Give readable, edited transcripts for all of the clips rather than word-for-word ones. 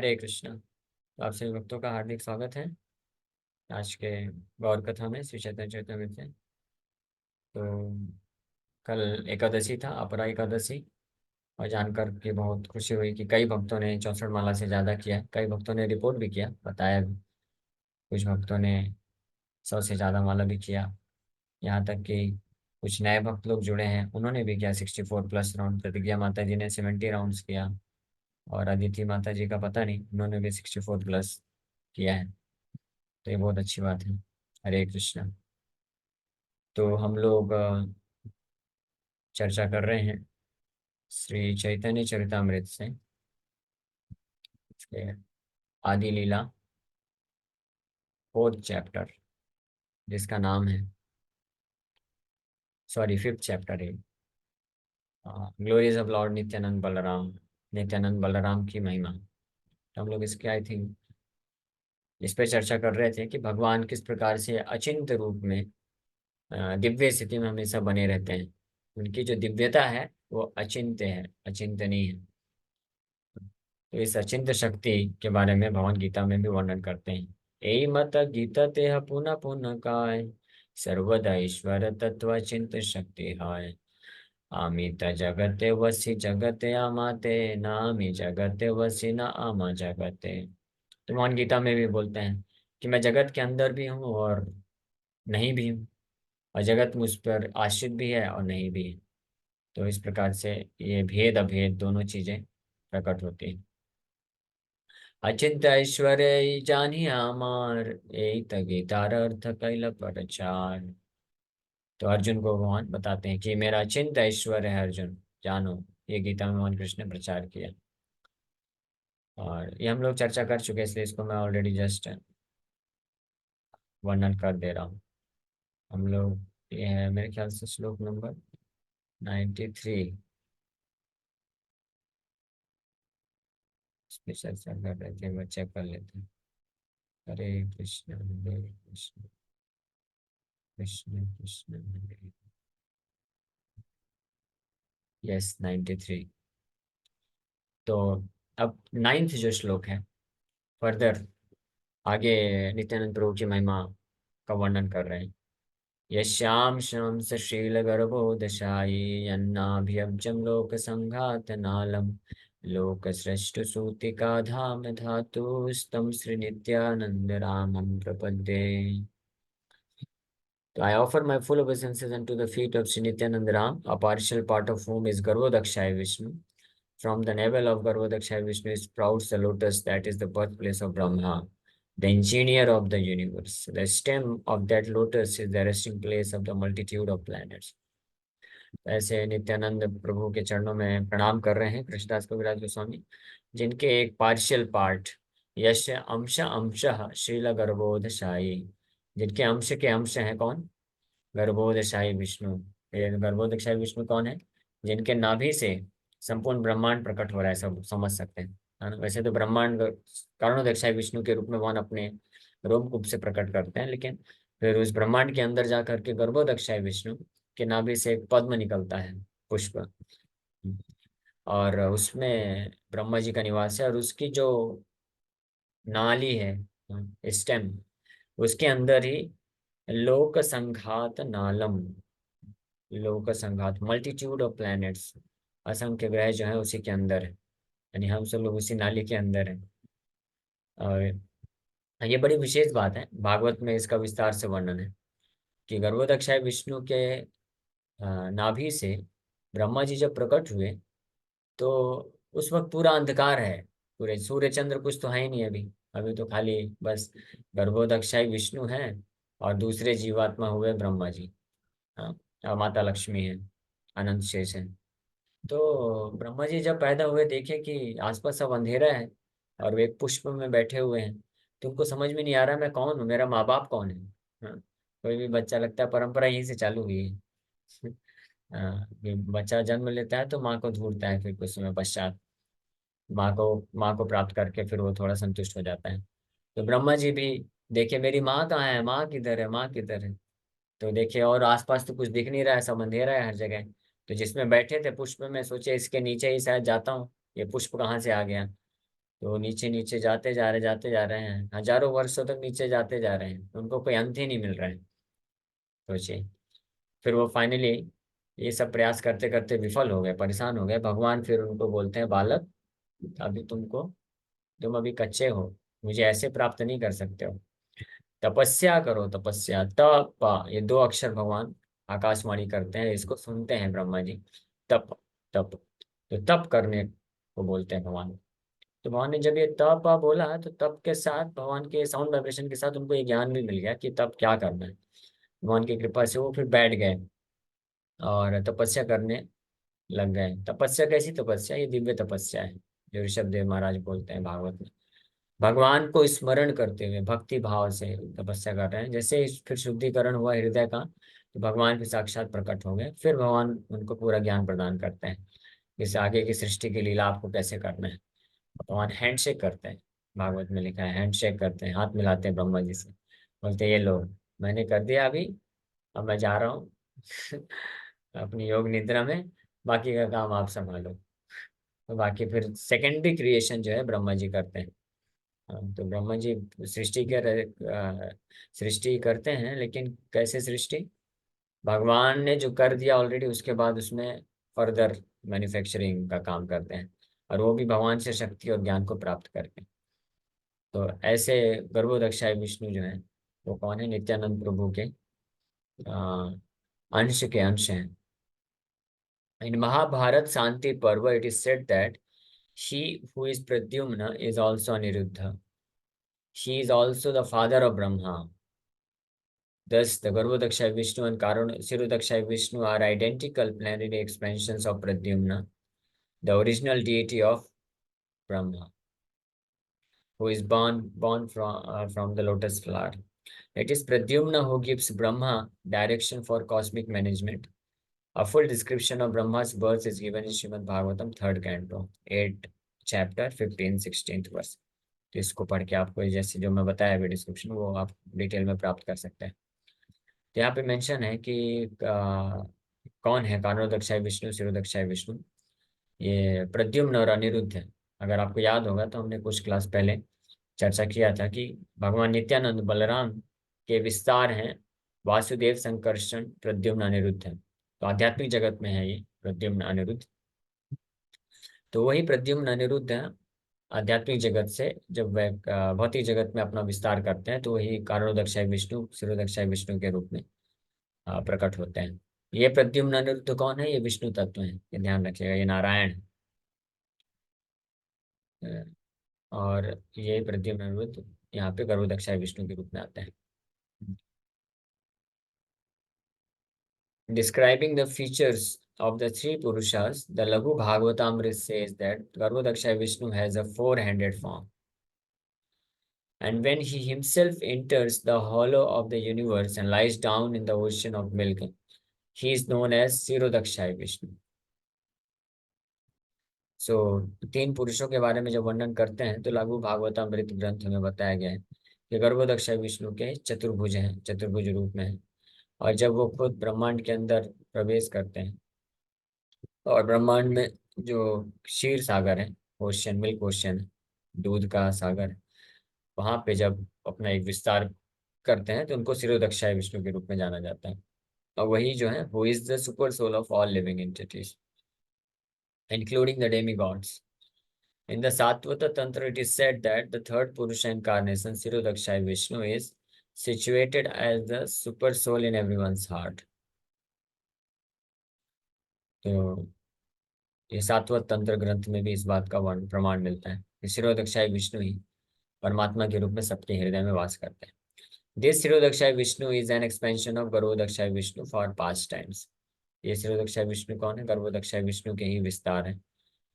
हरे कृष्णा। तो आप सभी भक्तों का हार्दिक स्वागत है आज के गौर कथा में श्री चैतन्य चरितमृत से। तो कल एकादशी था, अपरा एकादशी। और जानकर के बहुत खुशी हुई कि कई भक्तों ने 64 माला से ज़्यादा किया। कई भक्तों ने रिपोर्ट भी किया, बताया भी। कुछ भक्तों ने 100 से ज़्यादा माला भी किया। यहाँ तक कि कुछ नए भक्त लोग जुड़े हैं, उन्होंने भी किया 64 प्लस राउंड। प्रतिज्ञा माता जी ने 70 राउंड्स किया। और अदिति माता जी का पता नहीं, उन्होंने भी 64 प्लस किया है। तो ये बहुत अच्छी बात है। हरे कृष्णा। तो हम लोग चर्चा कर रहे हैं श्री चैतन्य चरितमृत से, इसके आदि लीला 4th चैप्टर, जिसका नाम है, सॉरी 5th चैप्टर है, glories of lord Nityananda Balarama. Nityananda Balarama की महिमा। तो हम लोग इसके आई थिंक इस पे चर्चा कर रहे थे कि भगवान किस प्रकार से अचिंत्य रूप में दिव्य स्थिति में हमेशा बने रहते हैं। उनकी जो दिव्यता है वो अचिंत्य है, अचिंत्य नहीं है। तो इस अचिंत्य शक्ति के बारे में भगवान गीता में भी वर्णन करते हैं। एई मत गीता तेह पुनः पुनः काय, सर्वदा ईश्वर तत्व चिंत शक्ति हाय। आमित जगते वसी जगते आमाते, नामी जगते वसी न आमा जगते। तो भगवान गीता में भी बोलते हैं कि मैं जगत के अंदर भी हूँ और नहीं भी हूँ, और जगत मुझ पर आश्रित भी है और नहीं भी है। तो इस प्रकार से ये भेद अभेद दोनों चीजें प्रकट होती हैं। अचिंत ऐश्वर्य जानी आमार, एक गीतार अर्थ कैल प्रचार। तो अर्जुन को भगवान बताते हैं कि मेरा अचिंत ऐश्वर्य है अर्जुन, जानो। ये गीता में भगवान कृष्ण ने प्रचार किया। और ये हम लोग चर्चा कर चुके हैं, इसलिए इसको मैं ऑलरेडी जस्ट वर्णन कर दे रहा हूँ। हम लोग, ये है मेरे ख्याल से श्लोक नंबर 93, इस पे चर्चा कर रहे थे, वो चेक कर लेते हैं। हरे कृष्ण कृष्ण कृष्ण हरे। यस, 93। तो अब 9th जो श्लोक है, फर्दर आगे नित्यानंद प्रभु की महिमा का वर्णन कर रहे हैं। यश्याम शंस शील गर्भो दशाई, अन्नाभ्यब्जम लोक संघात नालम, लोक सृष्टि सूतिका धाम धातु स्तम श्री नित्यानंद रामम प्रपद्ये। So I offer my full obeisances unto the feet of Sri Nityananda Ram, a partial part of whom is Garbhodakshaya Vishnu. From the navel of Garbhodakshaya Vishnu is sprouts the lotus that is the birthplace of Brahma, the engineer of the universe. The stem of that lotus is the resting place of the multitude of planets. ऐसे नित्यानंद प्रभु के चरणों में प्रणाम कर रहे हैं कृष्णदास कविराज गोस्वामी, जिनके एक पार्शियल पार्ट यश अंश अंशः श्रील गर्भोदशाई, जिनके अंश के अंश हैं कौन? गर्भोदशाई विष्णु। ये गर्भोदशाई विष्णु कौन है? जिनके नाभि से संपूर्ण ब्रह्मांड प्रकट हो रहा है, सब समझ सकते हैं, है ना। वैसे तो ब्रह्मांड कारणोदशाई विष्णु के रूप में भगवान अपने रोमकूप से प्रकट करते हैं, लेकिन फिर उस ब्रह्मांड के अंदर जाकर के गर्भोदक्षाय विष्णु के नाभि से एक पद्म निकलता है, पुष्प। और उसमें ब्रह्मा जी का निवास है, और उसकी जो नाली है, स्टेम, उसके अंदर ही लोक संघात नालम, लोक संघात मल्टीट्यूड ऑफ प्लैनेट्स, असंख्य ग्रह जो है उसी के अंदर है, यानी हम सब लोग उसी नाली के अंदर हैं। और ये बड़ी विशेष बात है, भागवत में इसका विस्तार से वर्णन है कि गर्भोदक्षाय विष्णु के नाभि से ब्रह्मा जी जब प्रकट हुए तो उस वक्त पूरा अंधकार है, पूरे सूर्य चंद्र कुछ तो है ही नहीं अभी। अभी तो खाली बस गर्भोदक्षाय विष्णु है और दूसरे जीवात्मा हुए ब्रह्मा जी, हाँ, और माता लक्ष्मी है, अनंत शेष है। तो ब्रह्मा जी जब पैदा हुए देखे कि आसपास सब अंधेरा है और वे एक पुष्प में बैठे हुए हैं, तो उनको समझ में नहीं आ रहा मैं कौन हूँ, मेरा माँ बाप कौन है। हाँ, कोई भी बच्चा, लगता है परंपरा यहीं से चालू हुई है। कि बच्चा जन्म लेता है तो माँ को ढूंढता है, फिर कुछ समय पश्चात माँ को प्राप्त करके फिर वो थोड़ा संतुष्ट हो जाता है। तो ब्रह्मा जी भी देखे मेरी माँ कहाँ है, माँ किधर है, माँ किधर है। तो देखे और आसपास तो कुछ दिख नहीं रहा है, सब अंधेरा है हर जगह। तो जिसमें बैठे थे पुष्प में, सोचे इसके नीचे ही शायद जाता हूँ, ये पुष्प कहाँ से आ गया। तो नीचे नीचे जाते जा रहे हैं, हजारों वर्षों तक नीचे जाते जा रहे हैं, उनको कोई अंत ही नहीं मिल रहा है। सोचिए। फिर वो फाइनली ये सब प्रयास करते करते विफल हो गए, परेशान हो गए। भगवान फिर उनको बोलते हैं, बालक, अभी तुम अभी कच्चे हो, मुझे ऐसे प्राप्त नहीं कर सकते हो। तपस्या करो, तपस्या, तप, ये दो अक्षर भगवान आकाशवाणी करते हैं, इसको सुनते हैं ब्रह्मा जी। तप, तप, तो तप करने को बोलते हैं भगवान। तो भगवान ने जब ये तप बोला, तो तप के साथ, भगवान के साउंड वाइब्रेशन के साथ उनको ये ज्ञान भी मिल गया कि तप क्या करना है। भगवान की कृपा से वो फिर बैठ गए और तपस्या करने लग गए। तपस्या कैसी तपस्या? ये दिव्य तपस्या है, जो ऋषभ देव महाराज बोलते हैं भागवत में। भगवान को स्मरण करते हुए भक्ति भाव से तपस्या कर रहे हैं। जैसे फिर शुद्धिकरण हुआ हृदय का, तो भगवान फिर साक्षात प्रकट हो गए। फिर भगवान उनको पूरा ज्ञान प्रदान करते हैं, जैसे आगे की सृष्टि की लीला आपको कैसे करना है। भगवान हैंडशेक करते हैं, भागवत में लिखा है, हैंडशेक करते हैं, हाथ मिलाते हैं ब्रह्मा जी से, बोलते हैं, ये लो, मैंने कर दिया अभी, अब मैं जा रहा हूँ अपनी योग निद्रा में, बाकी का काम आप संभालो। तो बाकी फिर सेकेंडरी क्रिएशन जो है ब्रह्मा जी करते हैं। तो ब्रह्मा जी सृष्टि करते हैं, लेकिन कैसे सृष्टि? भगवान ने जो कर दिया ऑलरेडी, उसके बाद उसमें फर्दर मैन्युफैक्चरिंग का काम करते हैं, और वो भी भगवान से शक्ति और ज्ञान को प्राप्त करके। तो ऐसे गर्भोदक्षाय विष्णु जो है, वो कौन है? नित्यानंद प्रभु के अंश के अंश हैं। इन महाभारत शांति पर्व it is said that she who is Pradyumna is also Aniruddha. She is also the father of Brahma. Thus, the Garbhodakshay Vishnu and Sirudakshay Vishnu are identical planetary expansions of Pradyumna, the original deity of Brahma, who is born from the lotus flower. It is Pradyumna who gives Brahma direction for cosmic management. A full description of Brahma's birth is given in Srimad Bhagavatam, 3rd canto, 8th chapter, 15th, 16th verse. तो इसको पढ़ के आपको जैसे जो मैं बताया अभी डिस्क्रिप्शन, वो आप डिटेल में प्राप्त कर सकते हैं। तो यहाँ पे मेंशन है कि कौन है कारणोदक्षाय विष्णु, सिरोदक्षाय विष्णु। ये प्रद्युम्न और अनिरुद्ध है। अगर आपको याद होगा तो हमने कुछ क्लास पहले चर्चा किया था कि भगवान नित्यानंद बलराम के विस्तार हैं, वासुदेव, संकर्षण, प्रद्युम्न, अनिरुद्ध है। तो आध्यात्मिक जगत में है ये प्रद्युम्न अनिरुद्ध। तो वही प्रद्युम्न अनिरुद्ध है आध्यात्मिक जगत से, जब वह भौतिक जगत में अपना विस्तार करते हैं, तो वही कारणोदक्षाय विष्णु, सिरोदक्षाय विष्णु के रूप में प्रकट होते हैं। ये प्रद्युम्न अनिरुद्ध कौन है? ये विष्णु तत्व है, ये ध्यान रखिएगा, ये नारायण है। और ये प्रद्युम्न अनिरुद्ध यहाँ पे गर्भोदक्षाय विष्णु के रूप में आते हैं। Describing the features of the three Purushas, the Laghu Bhagavatamrita says that Garbhodakshay Vishnu has a four-handed form. And when he himself enters the hollow of the universe and lies down in the ocean of milk, he is known as Sirodakshai Vishnu. सो तीन पुरुषों के बारे में जब वर्णन करते हैं, तो लघु भागवतामृत ग्रंथ में बताया गया है कि गर्भोदक्षाय विष्णु के चतुर्भुज हैं, चतुर्भुज रूप में हैं। और जब वो खुद ब्रह्मांड के अंदर प्रवेश करते हैं, और ब्रह्मांड में जो क्षीर सागर है, ओशियन, मिल्क ओशियन, दूध का सागर, वहां पे जब अपना एक विस्तार करते हैं, तो उनको सिरोदक्षाय विष्णु के रूप में जाना जाता है। और वही जो है, वो is the super soul of all living entities, including the demigods. In the Satvata Tantra, it is said that the third Purusha incarnation, Sirodakshai Vishnu, is situated as the super soul in everyone's heart. तो ये सातवत तंत्र ग्रंथ में भी इस बात का प्रमाण मिलता है कि शिरोदक्षाय विष्णु ही परमात्मा के रूप में सबके हृदय में वास करते हैं। This Kshirodakashayi Vishnu is an expansion of Garbhodakashayi Vishnu for pastimes. ये शिरोदक्षाय विष्णु कौन है? गर्भोदक्षाय विष्णु के ही विस्तार है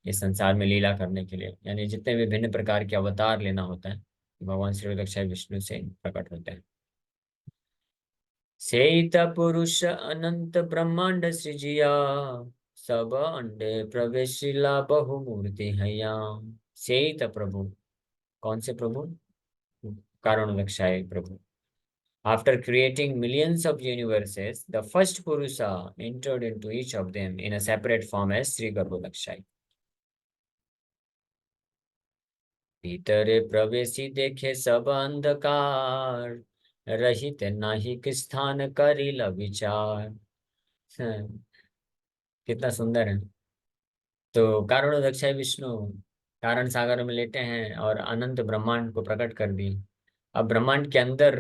इस संसार में लीला करने के लिए। यानी जितने भी भिन्न प्रकार के अवतार लेना होता है, भगवान श्री विष्णु से प्रकट होते हैं। सेइत पुरुष अनंत ब्रह्मांड सृजिया, सब अंडे प्रवेशिला बहुमूर्ति हैया। सेइत प्रभु, कौन से प्रभु? कारणोदक्षाय प्रभु। After creating millions of universes, the first Purusha entered into each of them in a separate form as Sri Garbhodakshai. भीतर प्रवेशी देखे सब अंधकार, रहित नाही कि स्थान करिल विचार। हाँ, कितना सुंदर है। तो कारणोदक्षाय विष्णु कारण सागर में लेटे हैं और अनंत ब्रह्मांड को प्रकट कर दिए। अब ब्रह्मांड के अंदर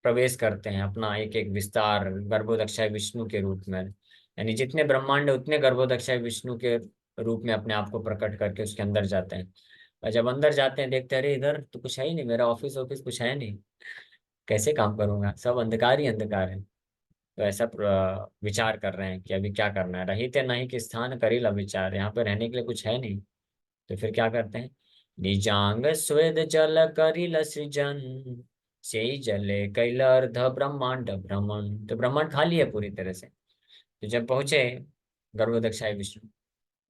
प्रवेश करते हैं अपना एक एक विस्तार गर्भोदक्षाय विष्णु के रूप में, यानी जितने ब्रह्मांड है उतने गर्भोदक्षाय विष्णु के रूप में अपने आप को प्रकट करके उसके अंदर जाते हैं। और जब अंदर जाते हैं देखते हैं अरे इधर तो कुछ है ही नहीं, मेरा ऑफिस ऑफिस कुछ है नहीं, कैसे काम करूंगा, सब अंधकार ही अंधकार है। तो ऐसा विचार कर रहे हैं कि अभी क्या करना है, रहिते नहीं कि स्थान करिल विचार, यहाँ पे रहने के लिए कुछ है नहीं। तो फिर क्या करते हैं, निजांग स्वेद जल करिल सृजन, से जले कैल अर्ध ब्रह्मांड भ्रमण। तो ब्रह्मांड खाली है पूरी तरह से। तो जब पहुंचे गर्भोदक्षाय विष्णु,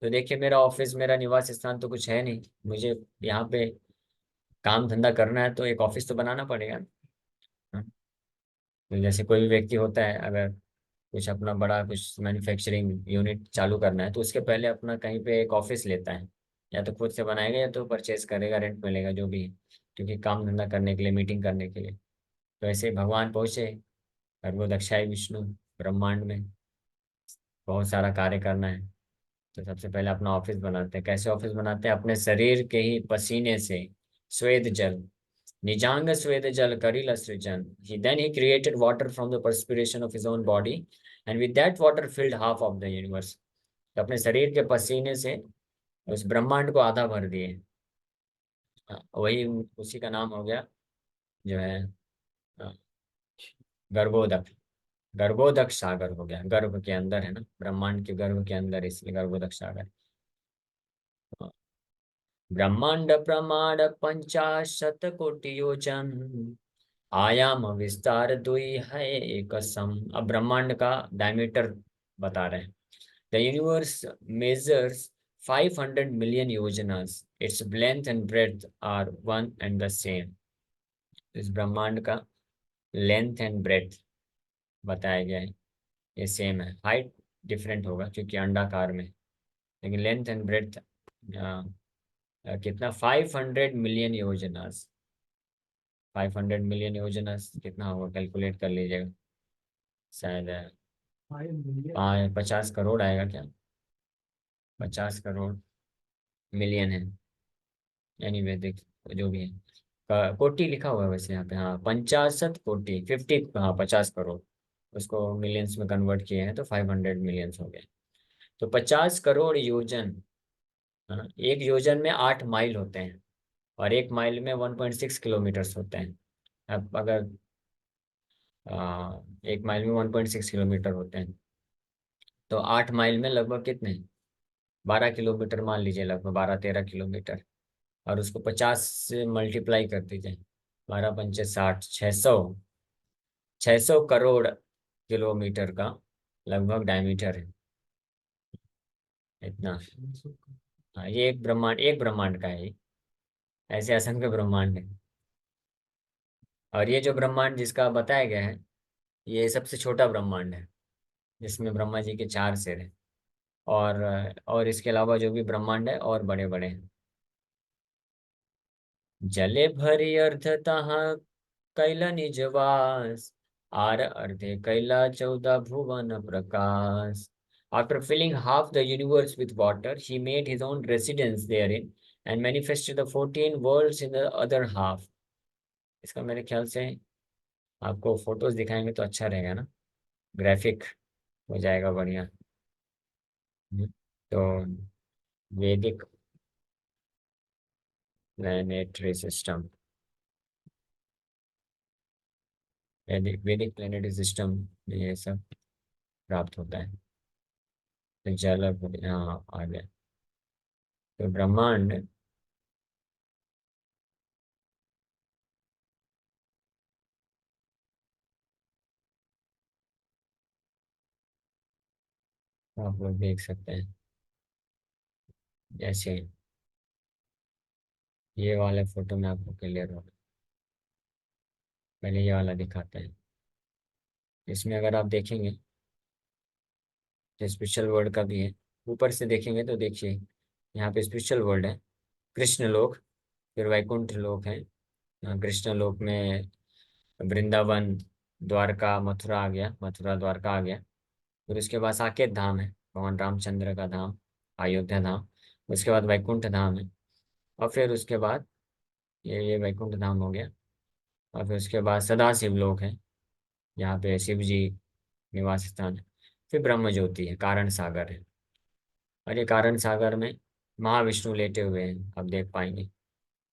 तो देखिए मेरा ऑफिस मेरा निवास स्थान तो कुछ है नहीं, मुझे यहाँ पे काम धंधा करना है तो एक ऑफिस तो बनाना पड़ेगा ना। तो जैसे कोई भी व्यक्ति होता है, अगर कुछ अपना बड़ा कुछ मैन्युफैक्चरिंग यूनिट चालू करना है तो उसके पहले अपना कहीं पे एक ऑफिस लेता है, या तो खुद से बनाएगा या तो परचेज करेगा, रेंट मिलेगा जो भी है, क्योंकि काम धंधा करने के लिए, मीटिंग करने के लिए। तो ऐसे ही भगवान पहुंचे गर्भोदक्षाय विष्णु ब्रह्मांड में, बहुत सारा कार्य करना है। तो सबसे पहले अपना ऑफिस बनाते हैं। कैसे ऑफिस बनाते हैं, अपने शरीर के ही पसीने से स्वेद जल, निजांग स्वेद जल करिल सृजन। He created water from the perspiration of his own body, and with that water filled half of the universe. तो अपने शरीर के पसीने से उस ब्रह्मांड को आधा भर दिए। वही उसी का नाम हो गया जो है अ, गर्भोदक। गर्भोदक सागर हो गया, गर्भ के अंदर है ना, ब्रह्मांड के गर्भ के अंदर, इसलिए गर्भोदक सागर। ब्रह्मांड प्रमाण 50 कोटि योजन, आयाम विस्तार दुई है एक सम। अब ब्रह्मांड का डायमीटर बता रहे हैं। The universe measures 500 million yojanas, its length and breadth are one and the same. इस ब्रह्मांड का लेंथ एंड ब्रेड्थ बताया गया है, ये सेम है। हाइट डिफरेंट होगा क्योंकि अंडाकार में, लेकिन लेंथ एंड ब्रेड्थ कितना, 500 मिलियन योजनास। 500 मिलियन योजनास कितना होगा, कैलकुलेट कर लीजिएगा। शायद 50 करोड़ आएगा क्या, 50 करोड़ मिलियन है, एनीवे देख जो भी है। कोटि लिखा हुआ है वैसे यहाँ पे, हाँ 50 कोटि, 50, हाँ 50 करोड़, उसको मिलियंस में कन्वर्ट किए हैं तो 500 मिलियंस हो गए। तो 50 करोड़ योजन, हाँ, एक योजन में 8 माइल होते हैं, और एक माइल में 1.6 किलोमीटर्स होते हैं। अब अगर एक माइल में 1.6 किलोमीटर होते हैं, तो 8 माइल में लगभग कितने, 12 किलोमीटर मान लीजिए, लगभग 12-13 किलोमीटर। और उसको 50 से मल्टीप्लाई कर दीजिए, 12×5 = 60, 600 करोड़ किलोमीटर का लगभग डायमीटर है इतना। हाँ, ये एक ब्रह्मांड का है ये। ऐसे असंख्य ब्रह्मांड है। और ये जो ब्रह्मांड जिसका बताया गया है, ये सबसे छोटा ब्रह्मांड है, जिसमें ब्रह्मा जी के 4 सिर हैं। और इसके अलावा जो भी ब्रह्मांड है और बड़े बड़े हैं। जले भरी अर्ध तहाँ कैला निजवास, आर अर्धे कैला 14 भुवन प्रकाश। After filling half the universe with water, he made his own residence therein and manifested the 14 worlds in the other half. इसका मेरे ख्याल से आपको फोटोज दिखाएंगे तो अच्छा रहेगा ना, ग्राफिक हो जाएगा बढ़िया। तो वैदिक प्लानिटरी सिस्टम, वैदिक वैदिक प्लानिटरी सिस्टम में ये सब प्राप्त होता है। तो जल, हाँ आ गया। तो ब्रह्मांड, आप लोग देख सकते हैं, जैसे ये वाले फोटो में आपको क्लियर होगा। पहले ये वाला दिखाते हैं। इसमें अगर आप देखेंगे तो स्पिरिचुअल वर्ल्ड का भी है। ऊपर से देखेंगे तो देखिए यहाँ पे स्पिरिचुअल वर्ल्ड है, कृष्ण लोक, फिर वैकुंठ लोक है, कृष्ण लोक में वृंदावन, द्वारका, मथुरा आ गया, मथुरा द्वारका आ गया। फिर उसके बाद साकेत धाम है, भगवान रामचंद्र का धाम, अयोध्या धाम। उसके बाद वैकुंठ धाम है, और फिर उसके बाद ये वैकुंठ धाम हो गया। और फिर उसके बाद सदाशिव लोक है, यहाँ पे शिव जी निवास स्थान है। फिर ब्रह्म ज्योति है, कारण सागर है। और ये कारण सागर में महाविष्णु लेटे हुए हैं, आप देख पाएंगे।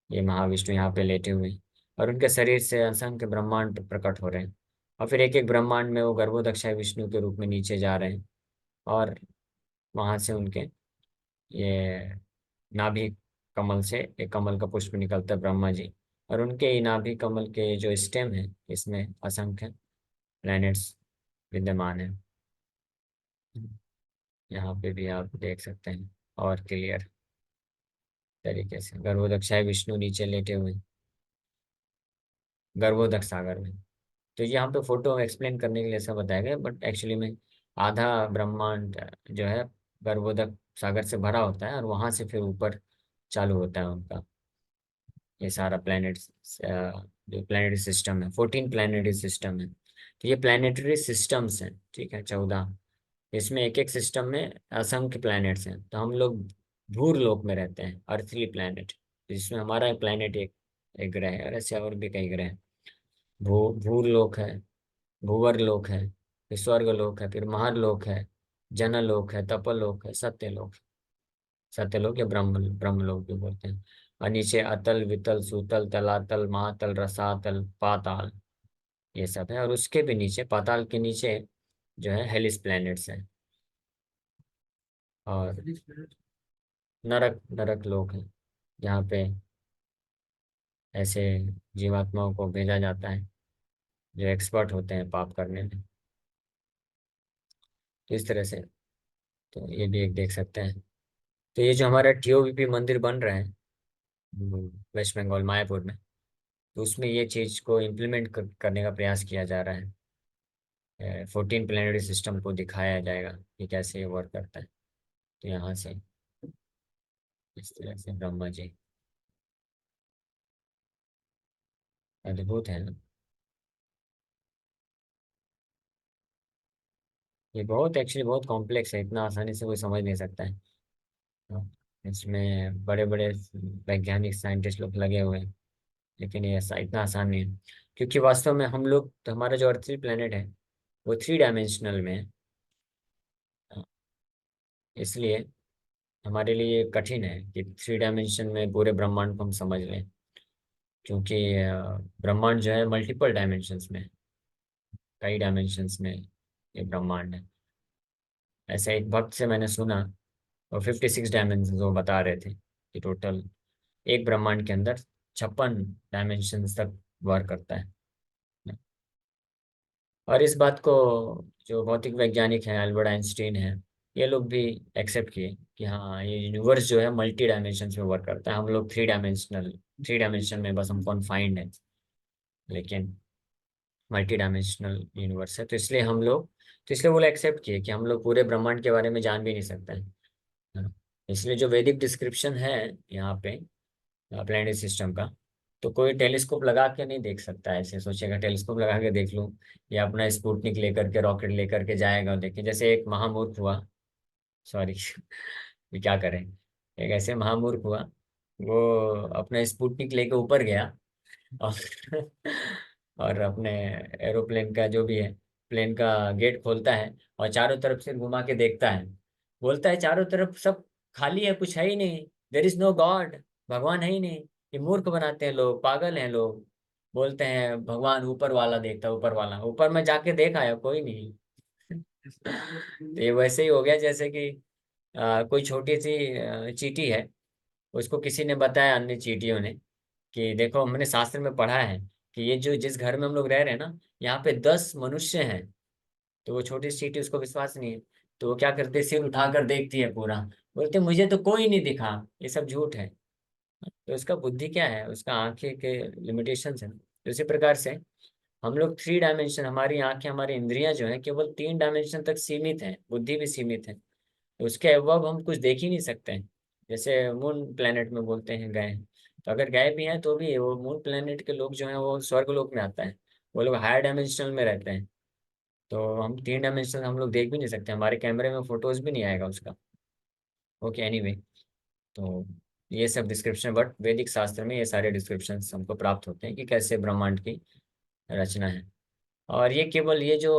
ये महाविष्णु यहाँ पे लेटे हुए हैं, और उनके शरीर से असंख्य ब्रह्मांड प्रकट हो रहे हैं। और फिर एक एक ब्रह्मांड में वो गर्भोदक्षाय विष्णु के रूप में नीचे जा रहे हैं, और वहां से उनके ये नाभि कमल से एक कमल का पुष्प निकलता है, ब्रह्मा जी। और उनके ही नाभि कमल के जो स्टेम है, इसमें असंख्य प्लैनेट्स विद्यमान है। यहाँ पे भी आप देख सकते हैं और क्लियर तरीके से गर्भोदक्षाय विष्णु नीचे लेटे हुए हैं, गर्भोदक सागर में। तो यहाँ पे फोटो एक्सप्लेन करने के लिए ऐसा बताया गया, बट एक्चुअली में आधा ब्रह्मांड जो है गर्भोदक सागर से भरा होता है, और वहां से फिर ऊपर चालू होता है उनका ये सारा प्लैनेट, जो प्लैनेटरी सिस्टम है, 14 प्लैनेटरी सिस्टम है। तो ये प्लैनेटरी सिस्टम्स हैं, ठीक है, 14। इसमें एक एक सिस्टम में असंख्य प्लैनेट्स हैं। तो हम लोग भूर लोक में रहते हैं, अर्थली प्लैनेट, जिसमें हमारा प्लैनेट एक एक ग्रह है, और ऐसे और भी कई ग्रह हैं। भूर लोक है, भूवर लोक है, फिर स्वर्ग लोक है, फिर महालोक है, जनलोक है, तपलोक है, सत्यलोक। सत्यलोक या ब्रह्मलोक भी बोलते हैं। और नीचे अतल, वितल, सूतल, तलातल, महातल, रसातल, पाताल, ये सब है। और उसके भी नीचे, पाताल के नीचे जो है हेलिस प्लैनेट्स है, और नरक, नरक लोक है, जहाँ पे ऐसे जीवात्माओं को भेजा जाता है जो एक्सपर्ट होते हैं पाप करने में। तो इस तरह से, तो ये भी एक देख सकते हैं। तो ये जो हमारा टीओवीपी मंदिर बन रहा है वेस्ट बंगाल मायापुर में, तो उसमें ये चीज को इम्प्लीमेंट करने का प्रयास किया जा रहा है। 14 प्लेनेटरी सिस्टम को दिखाया जाएगा कि कैसे ये वर्क करता है। तो यहाँ से इस तरह से ब्रह्मा जी अद्भुत है ना। ये बहुत एक्चुअली बहुत कॉम्प्लेक्स है, इतना आसानी से कोई समझ नहीं सकता है। हाँ, इसमें बड़े बड़े वैज्ञानिक साइंटिस्ट लोग लगे हुए हैं, लेकिन ये ऐसा इतना आसान नहीं है। क्योंकि वास्तव में हम लोग, तो हमारा जो अर्थली प्लेनेट है वो 3 डायमेंशनल में है। हाँ, इसलिए हमारे लिए ये कठिन है कि 3 डायमेंशन में पूरे ब्रह्मांड को हम समझ लें। क्योंकि ब्रह्मांड जो है मल्टीपल डायमेंशंस में है, कई डायमेंशंस में ये ब्रह्मांड है। ऐसा एक भक्त से मैंने सुना, और 56 डायमेंशन वो बता रहे थे कि टोटल एक ब्रह्मांड के अंदर 56 डायमेंशन तक वर्क करता है। और इस बात को जो भौतिक वैज्ञानिक हैं, अल्बर्ट आइंस्टीन हैं, ये लोग भी एक्सेप्ट किए कि हाँ, ये यूनिवर्स जो है मल्टी डायमेंशन में वर्क करता है। हम लोग 3 डायमेंशन में बस हम कॉन्फाइंड है, लेकिन मल्टी डायमेंशनल यूनिवर्स है। तो इसलिए हम लोग, तो इसलिए वो लोग एक्सेप्ट किए कि हम लोग पूरे ब्रह्मांड के बारे में जान भी नहीं सकते हैं, है ना। इसलिए जो वैदिक डिस्क्रिप्शन है यहाँ पे प्लैनेटरी सिस्टम का, तो कोई टेलीस्कोप लगा के नहीं देख सकता है। ऐसे सोचेगा टेलीस्कोप लगा के देख लूं, या अपना स्पुतनिक लेकर के, रॉकेट लेकर के जाएगा और देखे। जैसे एक महामूर्ख हुआ, सॉरी ये क्या करें, एक ऐसे महामूर्ख हुआ, वो अपना स्पुतनिक लेके ऊपर गया, और और अपने एरोप्लेन का जो भी है, प्लेन का गेट खोलता है, और चारों तरफ से घुमा के देखता है। बोलता है चारों तरफ सब खाली है, कुछ है ही नहीं, देर इज नो गॉड, भगवान है ही नहीं। ये मूर्ख बनाते हैं लोग, पागल हैं लोग। बोलते हैं भगवान ऊपर वाला देखता है, ऊपर वाला, ऊपर में जाके देखा है, कोई नहीं। तो ये वैसे ही हो गया जैसे कि कोई छोटी सी चींटी है, उसको किसी ने बताया, अन्य चींटियों ने, कि देखो हमने शास्त्र में पढ़ा है कि ये जो जिस घर में हम लोग रह रहे हैं ना, यहाँ पे 10 मनुष्य हैं। तो वो छोटी सी चींटी, उसको विश्वास नहीं है, तो वो क्या करते, सिर उठाकर देखती है पूरा, बोलते मुझे तो कोई नहीं दिखा, ये सब झूठ है। तो उसका बुद्धि क्या है, उसका आंखें के लिमिटेशंस है। तो इसी प्रकार से हम लोग 3 डायमेंशन, हमारी आंखें, हमारी इंद्रियां जो है केवल 3 डायमेंशन तक सीमित है, बुद्धि भी सीमित है। तो उसके अबव हम कुछ देख ही नहीं सकते हैं। जैसे मून प्लेनेट में बोलते हैं गए हैं, तो अगर गए भी हैं तो भी वो मून प्लेनेट के लोग जो हैं वो स्वर्ग लोक में आता है, वो लोग हायर डायमेंशनल में रहते हैं। तो हम 3 डायमेंशनल हम लोग देख भी नहीं सकते, हमारे कैमरे में फोटोज भी नहीं आएगा उसका। ओके एनीवे, तो ये सब डिस्क्रिप्शन, बट वैदिक शास्त्र में ये सारे डिस्क्रिप्शन हमको प्राप्त होते हैं कि कैसे ब्रह्मांड की रचना है। और ये केवल ये जो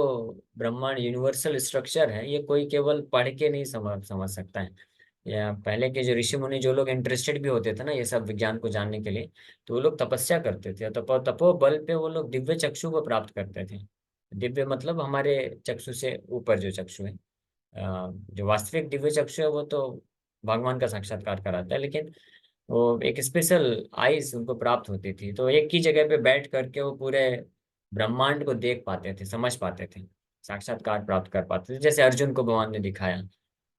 ब्रह्मांड यूनिवर्सल स्ट्रक्चर है, ये कोई केवल पढ़ के नहीं समझ समझ सकता है। या पहले के जो ऋषि मुनि जो लोग इंटरेस्टेड भी होते थे ना ये सब विज्ञान को जानने के लिए, तो वो लोग तपस्या करते थे, तपो बल पे वो लोग दिव्य चक्षु को प्राप्त करते थे। दिव्य मतलब हमारे चक्षु से ऊपर जो चक्षु है, जो वास्तविक दिव्य चक्षु है वो तो भगवान का साक्षात्कार कराता है, लेकिन वो एक स्पेशल आईज उनको प्राप्त होती थी, तो एक ही जगह पे बैठ करके वो पूरे ब्रह्मांड को देख पाते थे, समझ पाते थे, साक्षात्कार प्राप्त कर पाते थे। जैसे अर्जुन को भगवान ने दिखाया,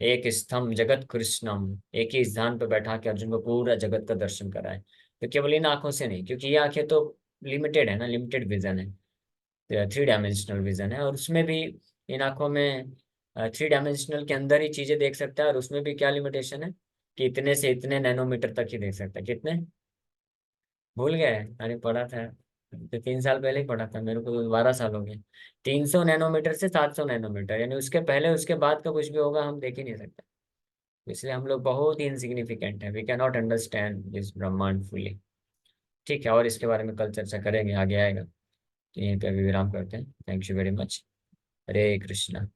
एक स्तंभ जगत कृष्णम, एक ही स्थान पर बैठा के अर्जुन को पूरा जगत का दर्शन कराए। तो केवल इन आंखों से नहीं, क्योंकि ये आंखें तो लिमिटेड है ना, लिमिटेड विजन है, 3 डायमेंशनल विजन है, और उसमें भी इन आंखों में 3 डायमेंशनल के अंदर ही चीजें देख सकता है, और उसमें भी क्या लिमिटेशन है कि इतने से इतने नैनोमीटर तक ही देख सकता है। कितने भूल गए? अरे पढ़ा था तो 3 साल पहले ही पढ़ा था, मेरे को तो 12 साल हो गए। 300 नैनोमीटर से 700 नैनोमीटर, यानी उसके पहले उसके बाद का कुछ भी होगा हम देख ही नहीं सकते। इसलिए हम लोग बहुत ही इनसिग्निफिकेंट है, we can not understand this brahmanda fully. ठीक है, और इसके बारे में कल चर्चा करेंगे, आगे आएगा। तो यहीं पे अभी विराम करते हैं। Thank you very much. Hare Krishna.